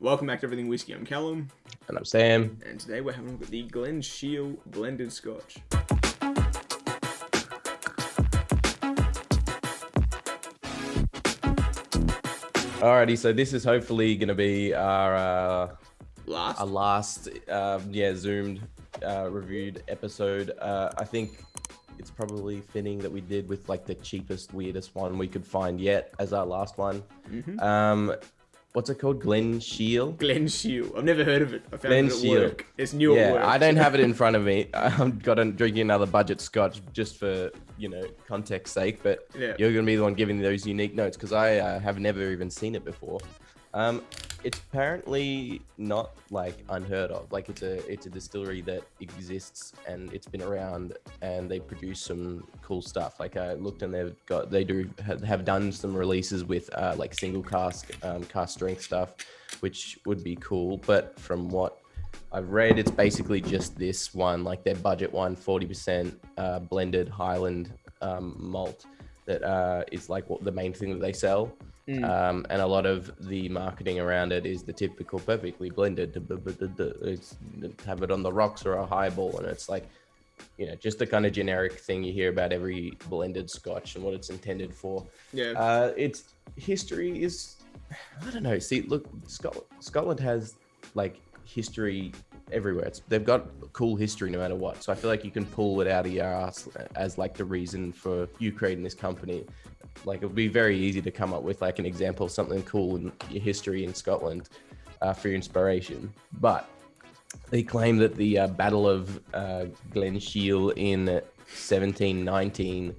Welcome back to Everything Whisky. I'm Callum, And I'm Sam. and today we're having a look at the Glenshiel blended Scotch. Alrighty, so this is hopefully going to be our Last? zoomed reviewed episode. I think it's probably fitting that we did with like the cheapest, weirdest one we could find yet as our last one. What's it called? Glenshiel? Glenshiel. I've never heard of it. I found it at Glenshiel. work. It's new at work. I don't have it in front of me. I've got to drinking another budget Scotch just for, context sake. But Yeah. you're going to be the one giving those unique notes because I have never even seen it before. It's apparently not like unheard of. Like it's a distillery that exists and it's been around and they produce some cool stuff. Like I looked and have done some releases with like single cask strength stuff, which would be cool. But from what I've read, it's basically just this one, like their budget one, 40% blended Highland malt that is like what the main thing that they sell. And a lot of the marketing around it is the typical perfectly blended. It's have it on the rocks or a highball, and it's like, just the kind of generic thing you hear about every blended Scotch and what it's intended for. Yeah. Its history is, I don't know. See, look, Scotland has like history everywhere. They've got cool history no matter what. So I feel like you can pull it out of your ass as like the reason for you creating this company. Like it would be very easy to come up with like an example of something cool in your history in Scotland for your inspiration. But they claim that the Battle of Glenshiel in 1719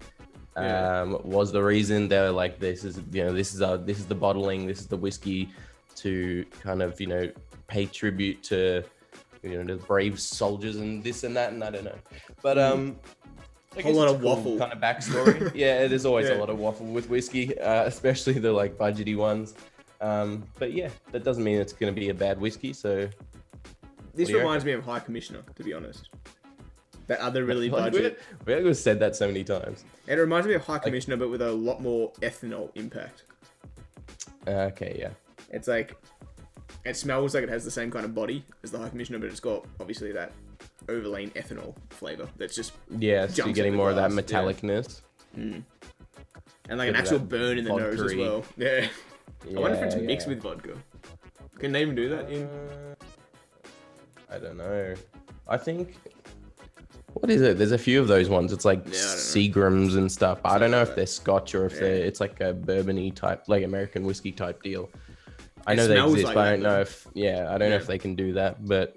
was the reason. They were like, this is the bottling, this is the whiskey to kind of pay tribute to the brave soldiers and this and that, and I don't know, but A whole lot of waffle. kind of backstory. Yeah, there's always a lot of waffle with whiskey, especially the like budgety ones. But yeah, that doesn't mean it's going to be a bad whiskey. So This reminds me of High Commissioner, to be honest. That other really budget. We said that so many times. It reminds me of High Commissioner, but with a lot more ethanol impact. Okay, yeah. It's like, it smells like it has the same kind of body as the High Commissioner, but it's got obviously that overlain ethanol flavor that's just So you're jumps getting at the more of that glass. metallicness. And like an Bit of actual that burn in the nose as vodka-y. well. Yeah. I wonder if it's Yeah, mixed with vodka. Can they even do that in? I don't know. I think. What is it? There's a few of those ones. It's like Yeah, I don't know. Seagrams and stuff. I don't know like if they're Scotch or if it's like a bourbon-y type, like American whiskey type deal. I It know they smells exist, like but I that, don't know though. if I don't know if they can do that. But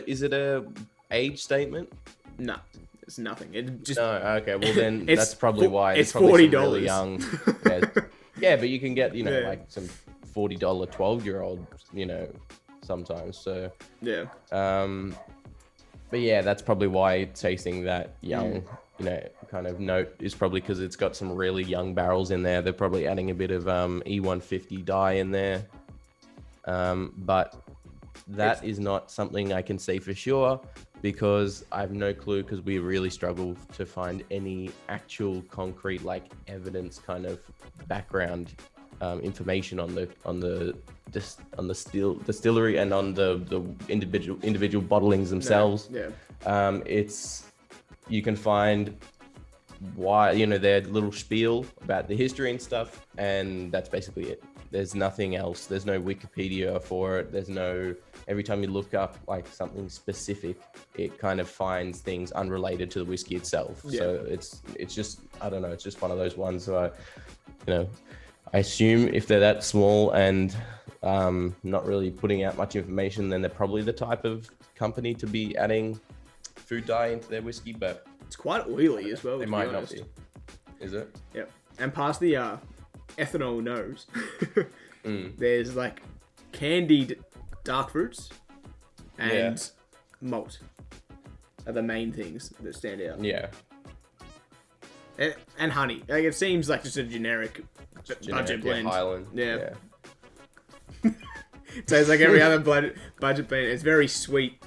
is it a age statement? Nah, it's nothing. It just No. Okay. Well, then It's that's probably why. it's There's probably some $40. really young. Yeah, but you can get Yeah. like some $40 12-year-old sometimes. So. yeah. But yeah, that's probably why it's tasting that young, kind of note is probably because it's got some really young barrels in there. They're probably adding a bit of E150 dye in there. But that is not something I can say for sure because I have no clue because we really struggle to find any actual concrete like evidence kind of background information on the distillery and on the individual bottlings themselves. Yeah. You can find why their little spiel about the history and stuff, and that's basically it. There's nothing else. There's no Wikipedia for it. There's no, every time you look up like something specific, it kind of finds things unrelated to the whiskey itself. Yeah. So it's just, I don't know, it's just one of those ones where I assume if they're that small and not really putting out much information, then they're probably the type of company to be adding food dye into their whiskey, but It's quite oily as well. they to might be not honest. be. Is it? Yeah. And past the ethanol nose, there's like candied dark fruits and malt are the main things that stand out. Yeah. And honey. Like it seems like just a generic budget blend. Highland. Yeah. So it's like every other budget blend. It's very sweet,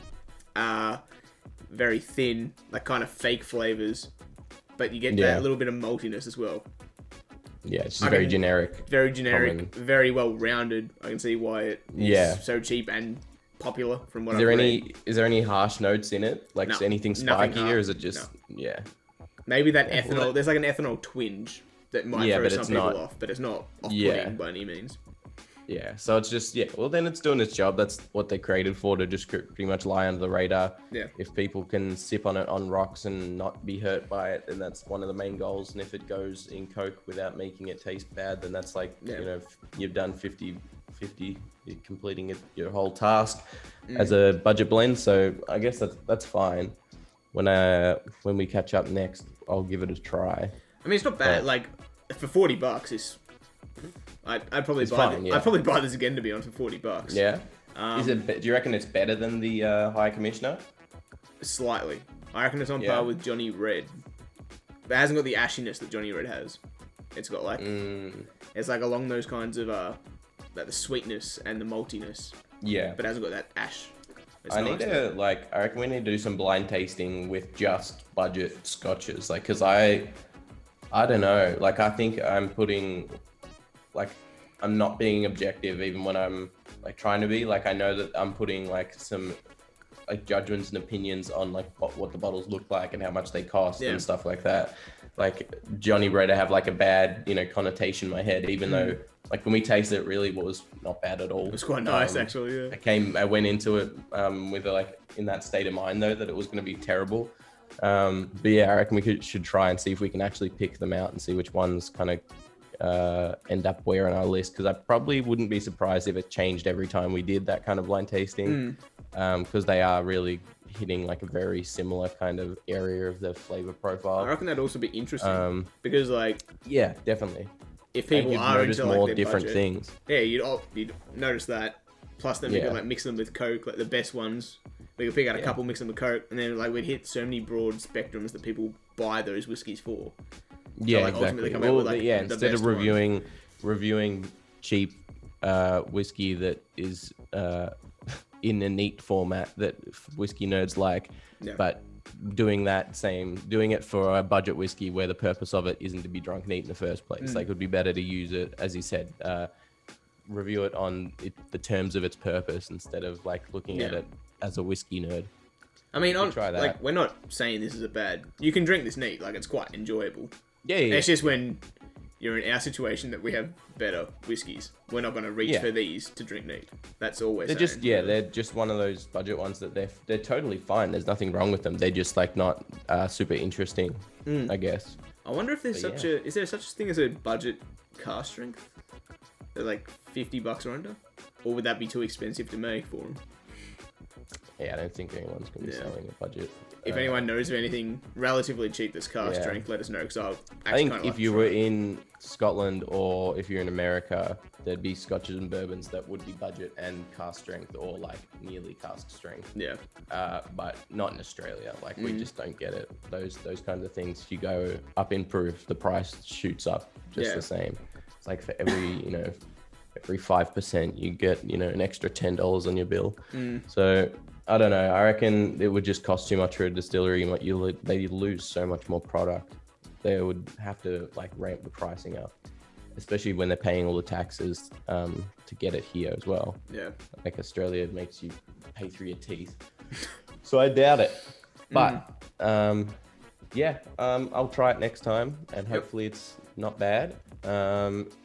very thin, like kind of fake flavors, but you get that little bit of maltiness as well. Yeah, it's just very generic. Very generic, very well rounded. I can see why it is so cheap and popular from what I've read. Is there any harsh notes in it? Like anything spiky, or is it just Maybe that ethanol. There's like an ethanol twinge that might throw some people off, but it's not off-putting by any means. Yeah, so it's just well, then it's doing its job. That's what they created for, to just pretty much lie under the radar. Yeah. If people can sip on it on rocks and not be hurt by it, then that's one of the main goals. And if it goes in Coke without making it taste bad, then that's like you've done 50/50, you're completing your whole task as a budget blend. So I guess that's fine. When we catch up next, I'll give it a try. I mean, it's not bad. Like for $40, it's. I'd probably I'd probably buy this again, to be honest, for $40. Yeah. Do you reckon it's better than the High Commissioner? Slightly. I reckon it's on par with Johnny Red. It hasn't got the ashiness that Johnny Red has. It's got like it's like along those kinds of like the sweetness and the maltiness. Yeah. But it hasn't got that ash. I reckon we need to do some blind tasting with just budget scotches, like, because I don't know, like, I think I'm putting, like, I'm not being objective even when I'm like trying to be. Like, I know that I'm putting like some like judgments and opinions on like what the bottles look like and how much they cost and stuff like that. Like Johnny Red, I have like a bad connotation in my head, even though like when we tasted it, really was not bad at all. It was quite nice, actually. Yeah. I went into it with like in that state of mind though that it was going to be terrible. But yeah, I reckon we should try and see if we can actually pick them out and see which ones kind of end up where on our list, because I probably wouldn't be surprised if it changed every time we did that kind of blind tasting, because they are really hitting like a very similar kind of area of the flavor profile. I reckon that'd also be interesting because like definitely, if people are into like more their different budget, things, you'd notice that. Plus then we could like mix them with Coke, like the best ones. We could pick out a couple, mix them with Coke, and then like we'd hit so many broad spectrums that people buy those whiskeys for. Yeah, so, like, exactly. Come out with, like, instead of reviewing cheap whiskey that is in a neat format that whiskey nerds like, but doing it for a budget whiskey where the purpose of it isn't to be drunk neat in the first place. Like, it would be better to use it, as he said, review it on the terms of its purpose instead of like looking at it as a whiskey nerd. I mean, like, we're not saying this is a bad. You can drink this neat, like, it's quite enjoyable. Yeah. It's just when you're in our situation that we have better whiskies, we're not going to reach for these to drink neat. That's all we're saying. They're just one of those budget ones that they're totally fine. There's nothing wrong with them. They're just like not super interesting, I guess. I wonder if there's is there such a thing as a budget cask strength? They're like $50 or under, or would that be too expensive to make for them? Yeah, I don't think anyone's going to be selling a budget. If anyone knows of anything relatively cheap that's cask strength, let us know. Because I think if you were in Scotland or if you're in America, there'd be scotches and bourbons that would be budget and cask strength, or like nearly cask strength. Yeah. But not in Australia. Like we just don't get it. Those kinds of things. If you go up in proof, the price shoots up just the same. It's like for every 5% you get an extra $10 on your bill. So I don't know, I reckon it would just cost too much for a distillery. They'd lose so much more product. They would have to like ramp the pricing up, especially when they're paying all the taxes to get it here as well. Like Australia makes you pay through your teeth. So I doubt it, but I'll try it next time and hopefully it's not bad.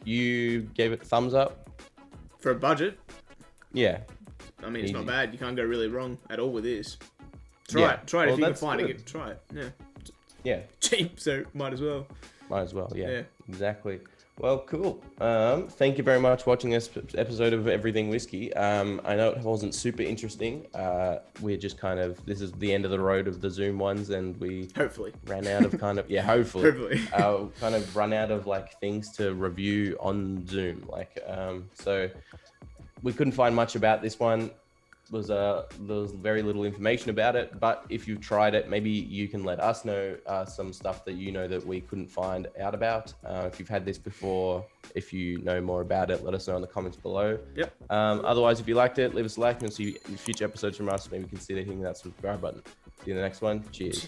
You gave it thumbs up for a budget. Yeah, I mean, it's not bad. You can't go really wrong at all with this. Try it if you can find it. Try it. Yeah. Cheap, so might as well. Yeah. Exactly. Well, cool. Thank you very much for watching this episode of Everything Whiskey. I know it wasn't super interesting. We're just this is the end of the road of the Zoom ones, and we hopefully ran out of hopefully kind of run out of like things to review on Zoom. So we couldn't find much about this one. There was very little information about it, but if you've tried it, maybe you can let us know some stuff that that we couldn't find out about. If you've had this before, if you know more about it, let us know in the comments below. Otherwise, if you liked it, leave us a like and see future episodes from us. Maybe consider hitting that subscribe button. See you in the next one. Cheers.